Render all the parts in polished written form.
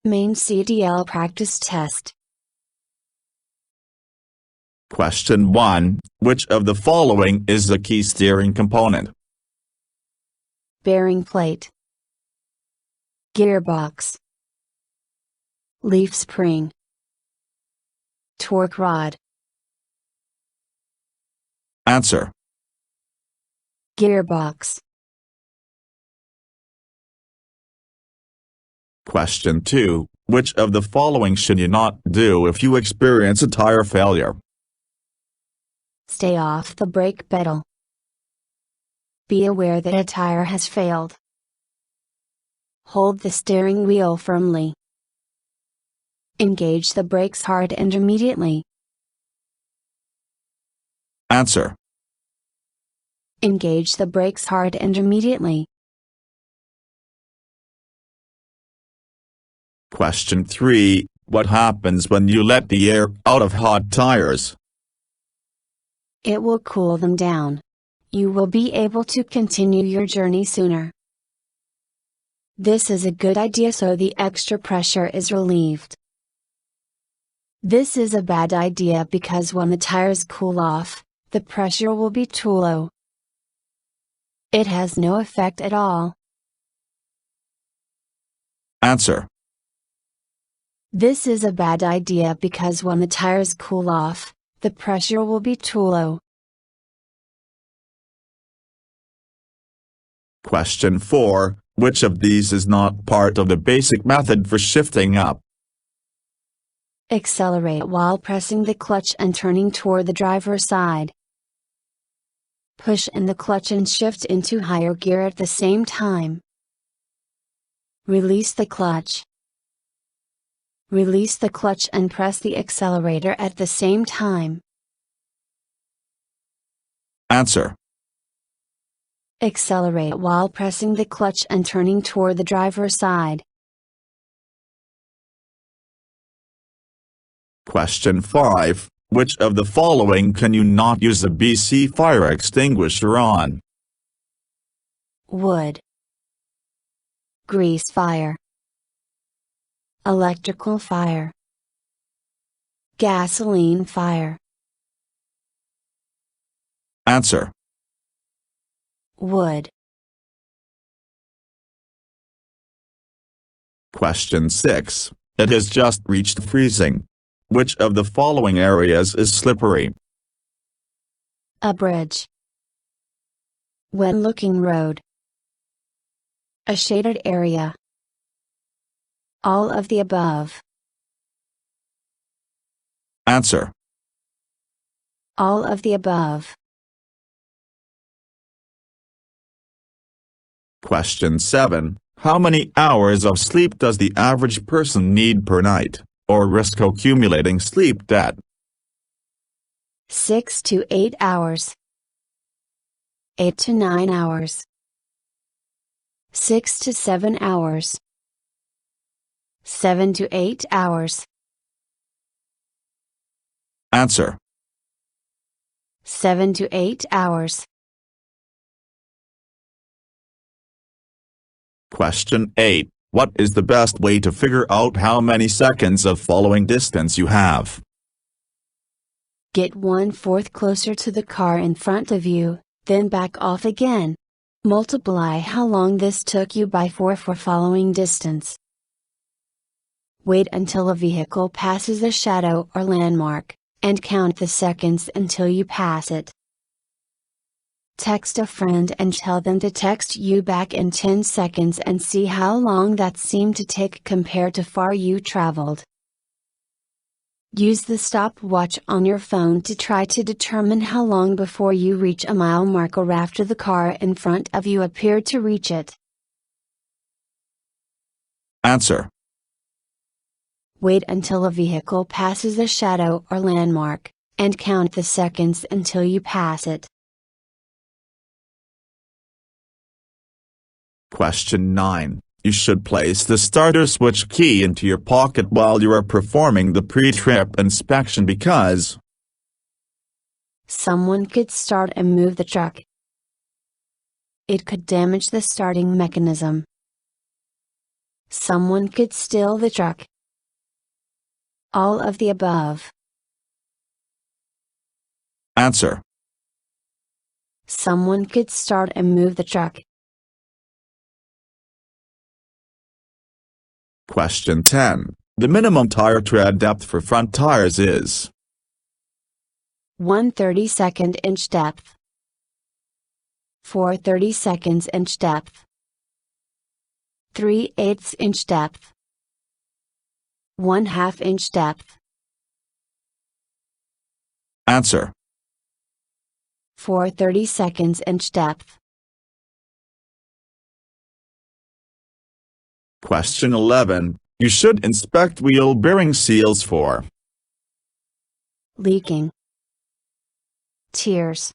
Maine CDL practice test. Question 1. Which of the following is the key steering component? Bearing plate, gearbox, leaf spring, torque rod. Answer. Gearbox. Question 2. Which of the following should you not do if you experience a tire failure? Stay off the brake pedal. Be aware that a tire has failed. Hold the steering wheel firmly. Engage the brakes hard and immediately. Answer. Engage the brakes hard and immediately. Question 3. What happens when you let the air out of hot tires? It will cool them down. You will be able to continue your journey sooner. This is a good idea so the extra pressure is relieved. This is a bad idea because when the tires cool off, the pressure will be too low. It has no effect at all. Answer. This is a bad idea because when the tires cool off, the pressure will be too low. Question 4. Which of these is not part of the basic method for shifting up? Accelerate while pressing the clutch and turning toward the driver's side. Push in the clutch and shift into higher gear at the same time. Release the clutch. Release the clutch and press the accelerator at the same time. Answer. Accelerate while pressing the clutch and turning toward the driver's side. Question 5. Which of the following can you not use a BC fire extinguisher on? Wood, grease fire, electrical fire, gasoline fire. Answer. Wood. Question 6. It has just reached freezing. Which of the following areas is slippery? A bridge. When looking road. A shaded area. All of the above. Answer. All of the above. Question 7. How many hours of sleep does the average person need per night, or risk accumulating sleep debt? 6 to 8 hours. 8 to 9 hours. 6 to 7 hours. 7 to 8 hours. Answer. 7 to 8 hours. Question 8. What is the best way to figure out how many seconds of following distance you have? Get 1/4 closer to the car in front of you, then back off again. Multiply how long this took you by 4 for following distance. Wait until a vehicle passes a shadow or landmark, and count the seconds until you pass it. Text a friend and tell them to text you back in 10 seconds and see how long that seemed to take compared to far you traveled. Use the stopwatch on your phone to try to determine how long before you reach a mile mark or after the car in front of you appeared to reach it. Answer. Wait until a vehicle passes a shadow or landmark, and count the seconds until you pass it. Question 9. You should place the starter switch key into your pocket while you are performing the pre-trip inspection because someone could start and move the truck. It could damage the starting mechanism. Someone could steal the truck. All of the above. Answer. Someone could start and move the truck. Question 10. The minimum tire tread depth for front tires is 1 32nd inch depth. 4 32nd inch depth. 3/8 inch depth. 1/2 inch depth. Answer. 4 32nd inch depth. Question 11. You should inspect wheel bearing seals for Leaking. Tears.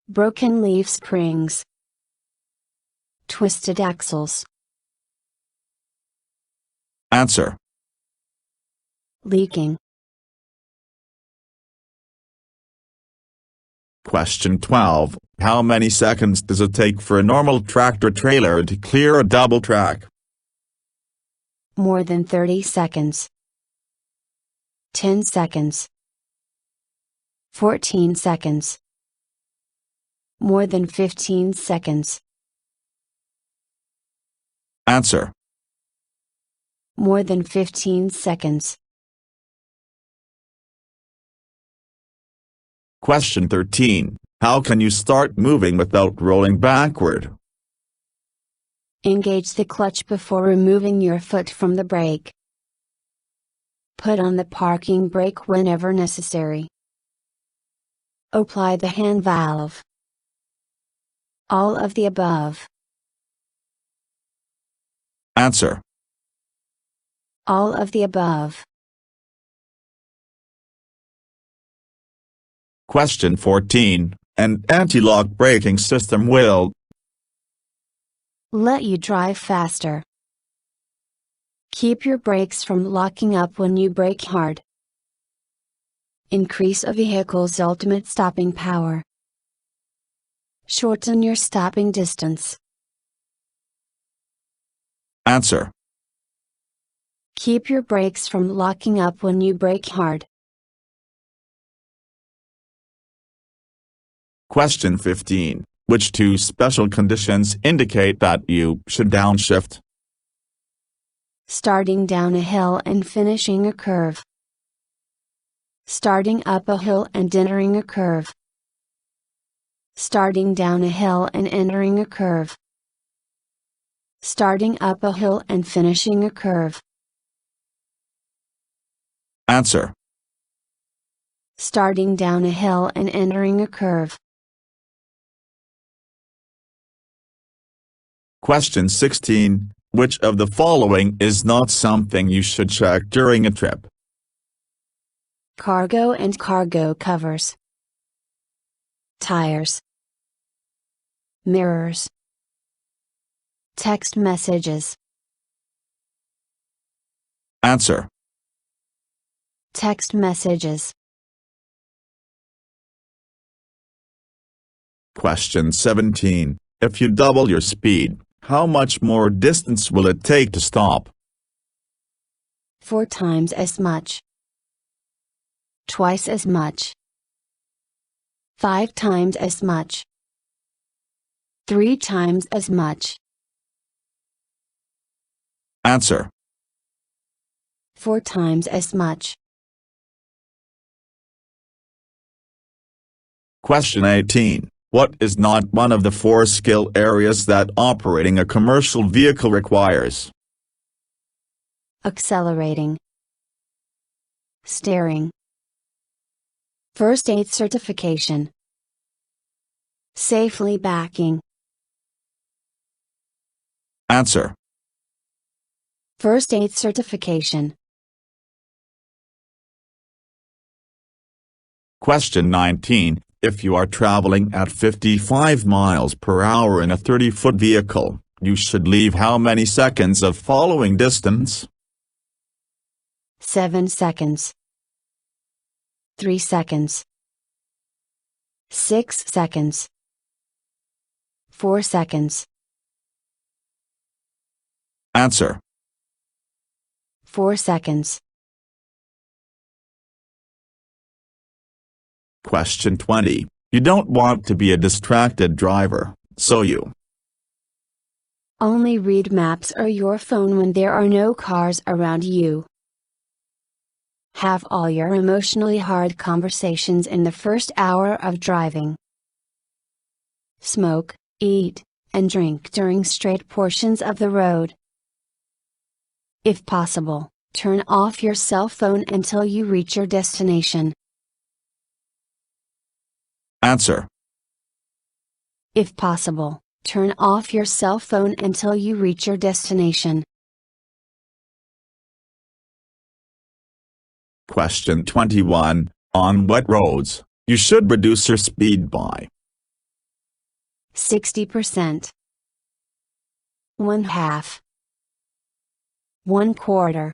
Broken leaf springs. Twisted axles. Answer. Leaking. Question 12. How many seconds does it take for a normal tractor-trailer to clear a double track? More than 30 seconds. 10 seconds. 14 seconds. More than 15 seconds. Answer. More than 15 seconds. Question 13. How can you start moving without rolling backward? Engage the clutch before removing your foot from the brake. Put on the parking brake whenever necessary. Apply the hand valve. All of the above. Answer. All of the above. Question 14. An anti-lock braking system will let you drive faster. Keep your brakes from locking up when you brake hard. Increase a vehicle's ultimate stopping power. Shorten your stopping distance. Answer. Keep your brakes from locking up when you brake hard. Question 15. Which two special conditions indicate that you should downshift? Starting down a hill and finishing a curve. Starting up a hill and entering a curve. Starting down a hill and entering a curve. Starting up a hill and finishing a curve. Answer. Starting down a hill and entering a curve. Question 16. Which of the following is not something you should check during a trip? Cargo and cargo covers. Tires. Mirrors. Text messages. Answer. Text messages. Question 17. If you double your speed, how much more distance will it take to stop? 4 times as much. Twice as much. 5 times as much. 3 times as much. Answer. 4 times as much. Question 18. What is not one of the 4 skill areas that operating a commercial vehicle requires? Accelerating. Steering. First aid certification. Safely backing. Answer. First aid certification. Question 19. If you are traveling at 55 miles per hour in a 30-foot vehicle, you should leave how many seconds of following distance? 7 seconds. 3 seconds. 6 seconds. 4 seconds. Answer. 4 seconds. Question 20. You don't want to be a distracted driver, so you only read maps or your phone when there are no cars around you. Have all your emotionally hard conversations in the first hour of driving. Smoke, eat, and drink during straight portions of the road. If possible, turn off your cell phone until you reach your destination. Answer. If possible, turn off your cell phone until you reach your destination. Question 21. On what roads, you should reduce your speed by 60%. 1/2. 1/4.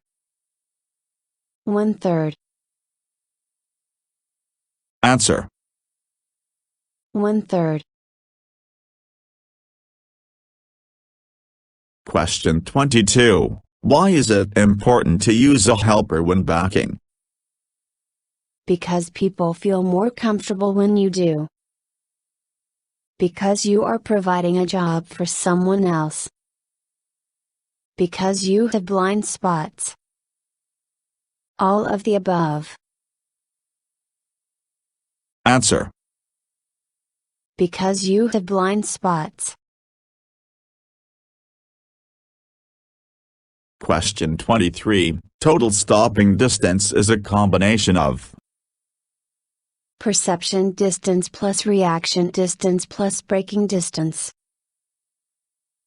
1/3. Answer. 1/3. Question 22. Why is it important to use a helper when backing? Because people feel more comfortable when you do. Because you are providing a job for someone else. Because you have blind spots. All of the above. Answer. Because you have blind spots. Question 23. Total stopping distance is a combination of Perception distance plus reaction distance plus braking distance.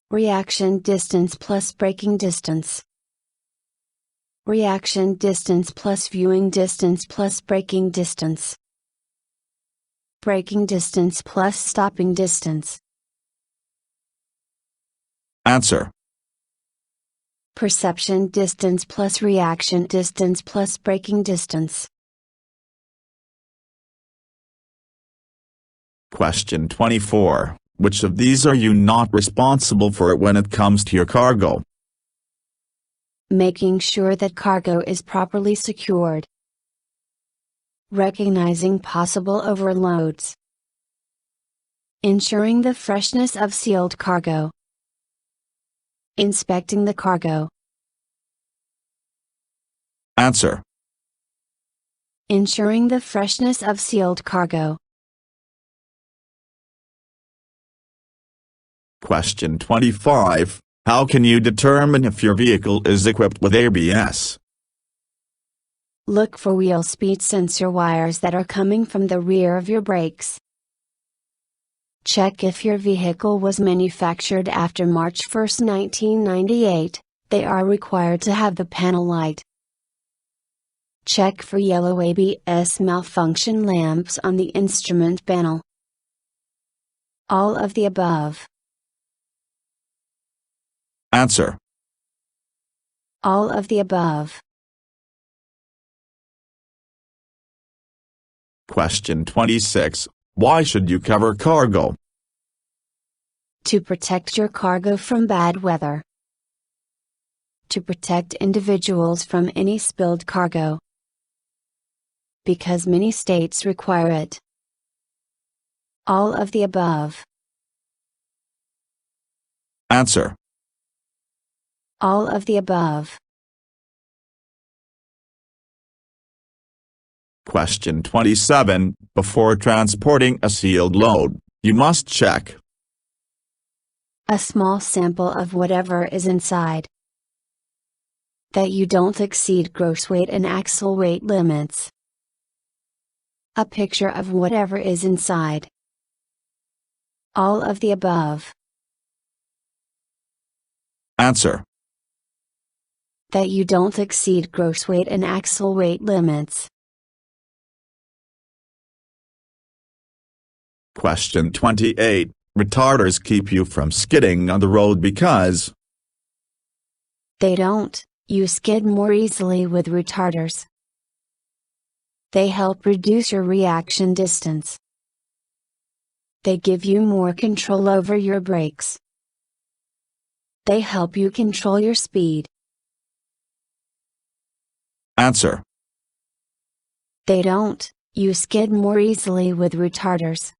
Reaction distance plus braking distance. Reaction distance plus viewing distance plus braking distance. Braking distance plus stopping distance. Answer. Perception distance plus reaction distance plus braking distance. Question 24. Which of these are you not responsible for when it comes to your cargo? Making sure that cargo is properly secured. Recognizing possible overloads. Ensuring the freshness of sealed cargo. Inspecting the cargo. Answer. Ensuring the freshness of sealed cargo. Question 25. How can you determine if your vehicle is equipped with ABS? Look for wheel speed sensor wires that are coming from the rear of your brakes. Check if your vehicle was manufactured after March 1, 1998, they are required to have the panel light. Check for yellow ABS malfunction lamps on the instrument panel. All of the above. Answer. All of the above. Question 26. Why should you cover cargo? To protect your cargo from bad weather. To protect individuals from any spilled cargo. Because many states require it. All of the above. Answer. All of the above. Question 27. Before transporting a sealed load, you must check a small sample of whatever is inside. That you don't exceed gross weight and axle weight limits. A picture of whatever is inside. All of the above. Answer. That you don't exceed gross weight and axle weight limits. Question 28. Retarders keep you from skidding on the road because they don't. You skid more easily with retarders. They help reduce your reaction distance. They give you more control over your brakes. They help you control your speed. Answer. They don't. You skid more easily with retarders.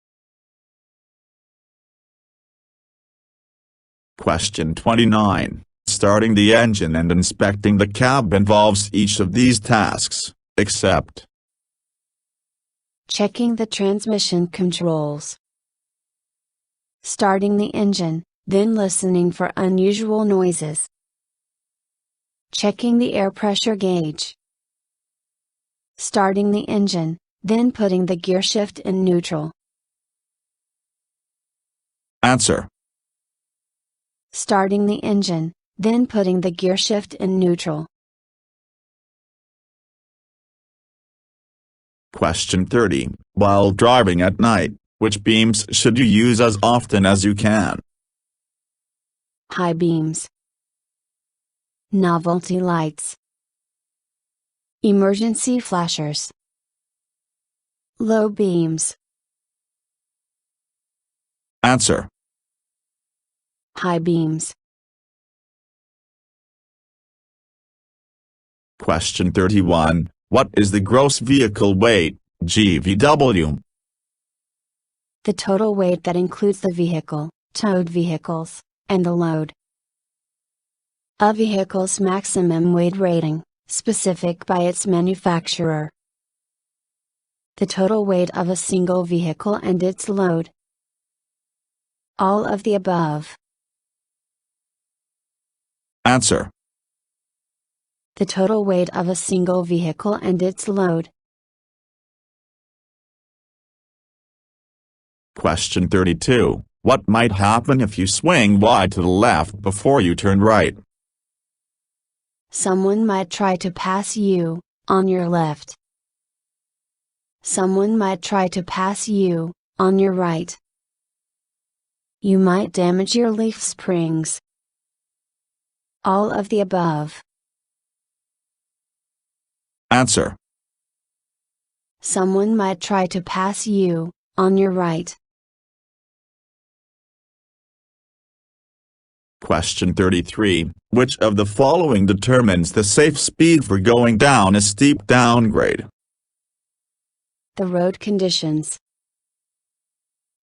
Question 29. Starting the engine and inspecting the cab involves each of these tasks, except checking the transmission controls, starting the engine, then listening for unusual noises, checking the air pressure gauge, starting the engine, then putting the gear shift in neutral. Answer. Starting the engine, then putting the gear shift in neutral. Question 30. While driving at night, which beams should you use as often as you can? High beams, novelty lights, emergency flashers, low beams. Answer. High beams. Question 31. What is the gross vehicle weight, GVW? The total weight that includes the vehicle, towed vehicles, and the load. A vehicle's maximum weight rating, specific by its manufacturer. The total weight of a single vehicle and its load. All of the above. Answer. The total weight of a single vehicle and its load. Question 32. What might happen if you swing wide to the left before you turn right? Someone might try to pass you, on your left. Someone might try to pass you, on your right. You might damage your leaf springs. All of the above. Answer. Someone might try to pass you, on your right. Question 33. Which of the following determines the safe speed for going down a steep downgrade? The road conditions.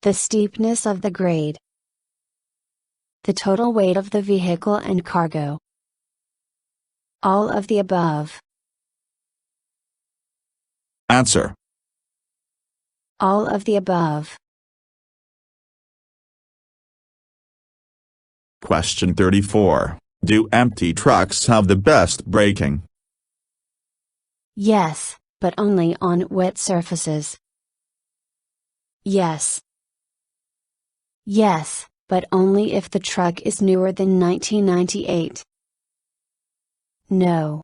The steepness of the grade. The total weight of the vehicle and cargo. All of the above. Answer. All of the above. Question 34. Do empty trucks have the best braking? Yes, but only on wet surfaces. Yes. Yes, but only if the truck is newer than 1998. No.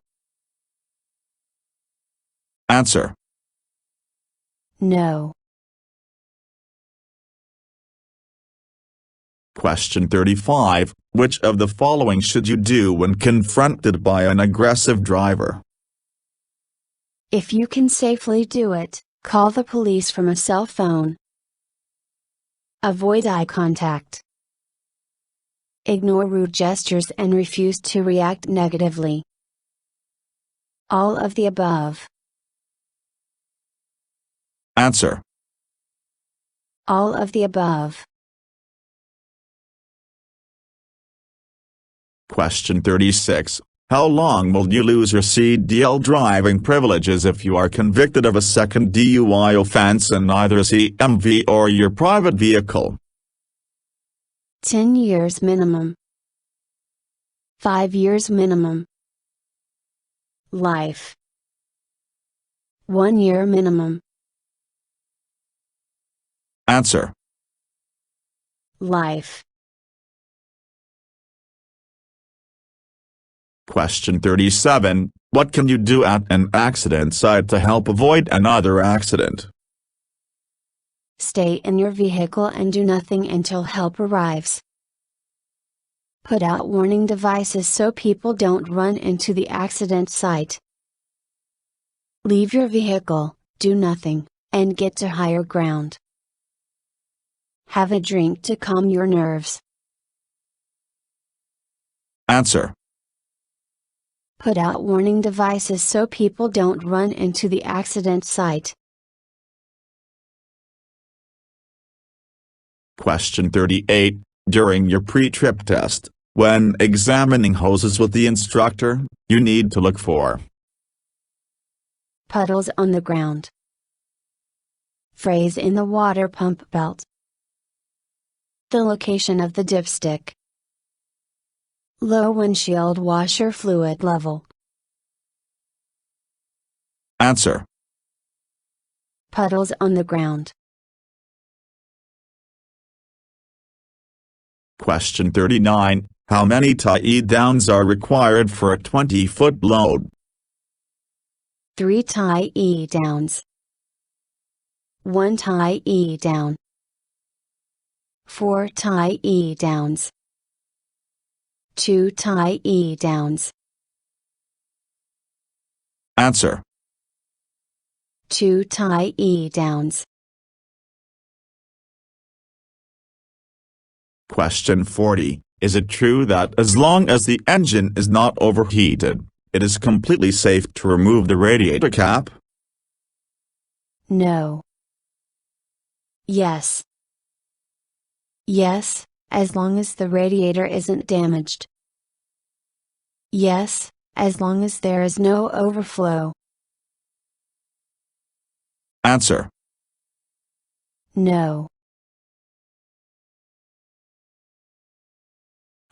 Answer. No. Question 35. Which of the following should you do when confronted by an aggressive driver? If you can safely do it, call the police from a cell phone. Avoid eye contact. Ignore rude gestures and refuse to react negatively. All of the above. Answer. All of the above. Question 36. How long will you lose your CDL driving privileges if you are convicted of a second DUI offense in either a CMV or your private vehicle? 10 years minimum. 5 years minimum. Life. 1 year minimum. Answer. Life. Question 37. What can you do at an accident site to help avoid another accident? Stay in your vehicle and do nothing until help arrives. Put out warning devices so people don't run into the accident site. Leave your vehicle, do nothing, and get to higher ground. Have a drink to calm your nerves. Answer. Put out warning devices so people don't run into the accident site. Question 38. During your pre-trip test, when examining hoses with the instructor, you need to look for Puddles on the ground. Phrase in the water pump belt. The location of the dipstick. Low windshield washer fluid level. Answer. Puddles on the ground. Question 39. How many tie downs are required for a 20-foot load? 3 tie downs. 1 tie down. 4 tie downs. 2 tie downs. Answer. 2 tie downs. Question 40. Is it true that as long as the engine is not overheated, it is completely safe to remove the radiator cap? No. Yes. Yes, as long as the radiator isn't damaged. Yes, as long as there is no overflow. Answer. No.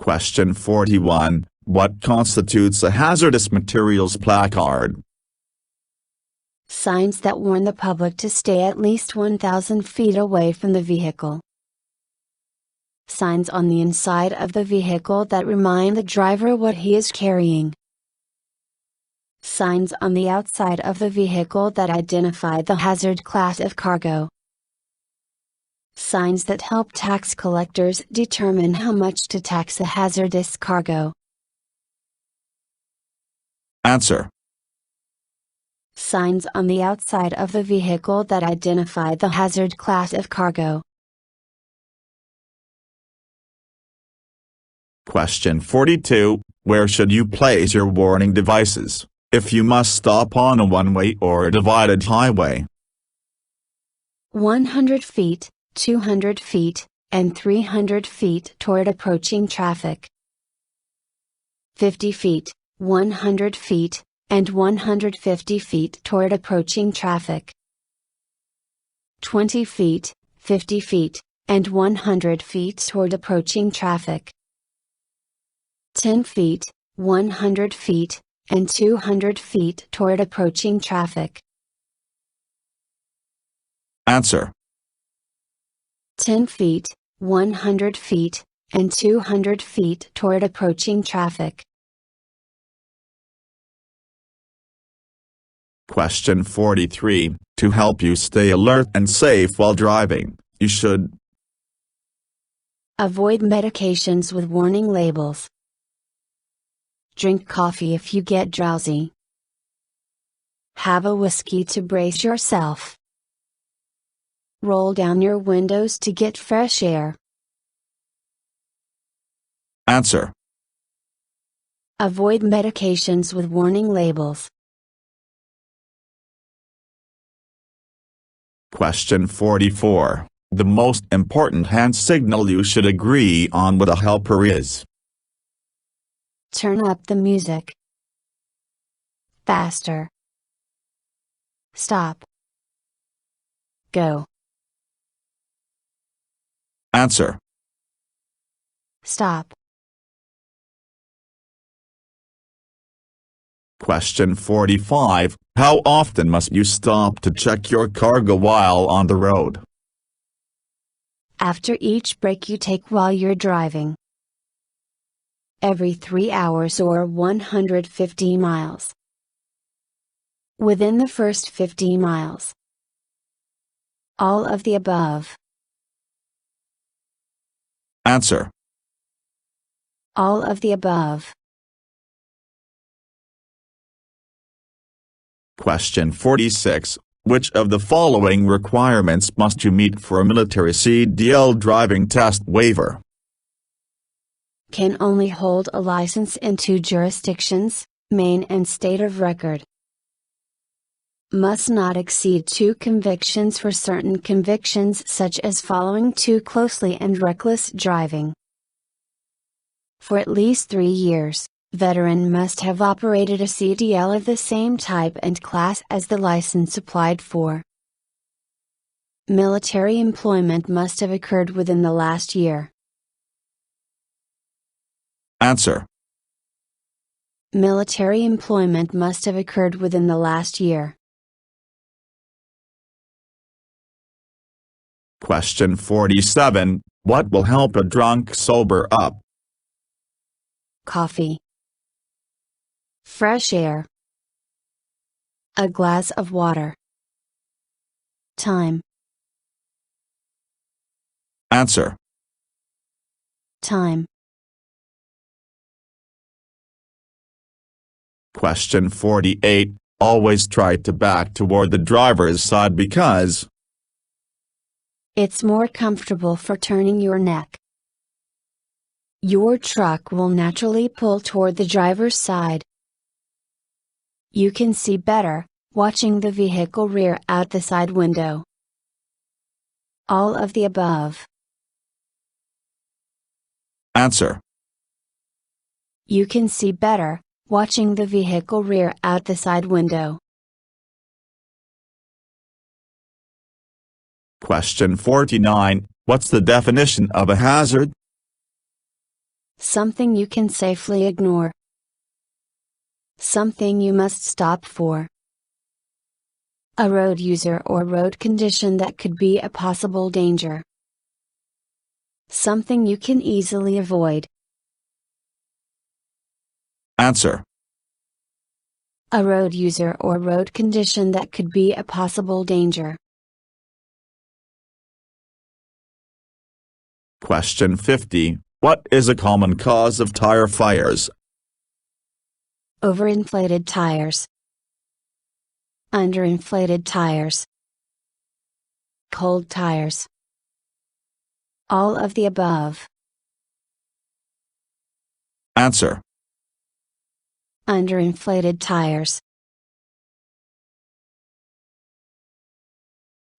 Question 41. What constitutes a hazardous materials placard? Signs that warn the public to stay at least 1,000 feet away from the vehicle. Signs on the inside of the vehicle that remind the driver what he is carrying. Signs on the outside of the vehicle that identify the hazard class of cargo. Signs that help tax collectors determine how much to tax a hazardous cargo. Answer. Signs on the outside of the vehicle that identify the hazard class of cargo. Question 42. Where should you place your warning devices, if you must stop on a one-way or a divided highway? 100 feet, 200 feet, and 300 feet toward approaching traffic. 50 feet, 100 feet, and 150 feet toward approaching traffic. 20 feet, 50 feet, and 100 feet toward approaching traffic. 10 feet, 100 feet, and 200 feet toward approaching traffic. Answer. 10 feet, 100 feet, and 200 feet toward approaching traffic. Question 43. To help you stay alert and safe while driving, you should avoid medications with warning labels. Drink coffee if you get drowsy. Have a whiskey to brace yourself. Roll down your windows to get fresh air. Answer. Avoid medications with warning labels. Question 44. The most important hand signal you should agree on with a helper is: turn up the music. Faster. Stop. Go. Answer. Stop. Question 45. How often must you stop to check your cargo while on the road? After each break you take while you're driving. Every 3 hours or 150 miles. Within the first 50 miles. All of the above. Answer. All of the above. Question 46. Which of the following requirements must you meet for a military CDL driving test waiver? can only hold a license in 2 jurisdictions, Maine and state of record. Must not exceed 2 convictions for certain convictions such as following too closely and reckless driving. For at least 3 years, veteran must have operated a CDL of the same type and class as the license applied for. Military employment must have occurred within the last year. Answer. Military employment must have occurred within the last year. Question 47. What will help a drunk sober up? Coffee. Fresh air. A glass of water. Time. Answer. Time. Question 48. Always try to back toward the driver's side because it's more comfortable for turning your neck. Your truck will naturally pull toward the driver's side. You can see better, watching the vehicle rear out the side window. All of the above. Answer. You can see better, watching the vehicle rear out the side window. Question 49. What's the definition of a hazard? Something you can safely ignore. Something you must stop for. A road user or road condition that could be a possible danger. Something you can easily avoid. Answer. A road user or road condition that could be a possible danger. Question 50. What is a common cause of tire fires? Overinflated tires. Underinflated tires. Cold tires. All of the above. Answer. Underinflated tires.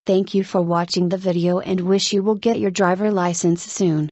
Thank you for watching the video and wish you will get your driver license soon.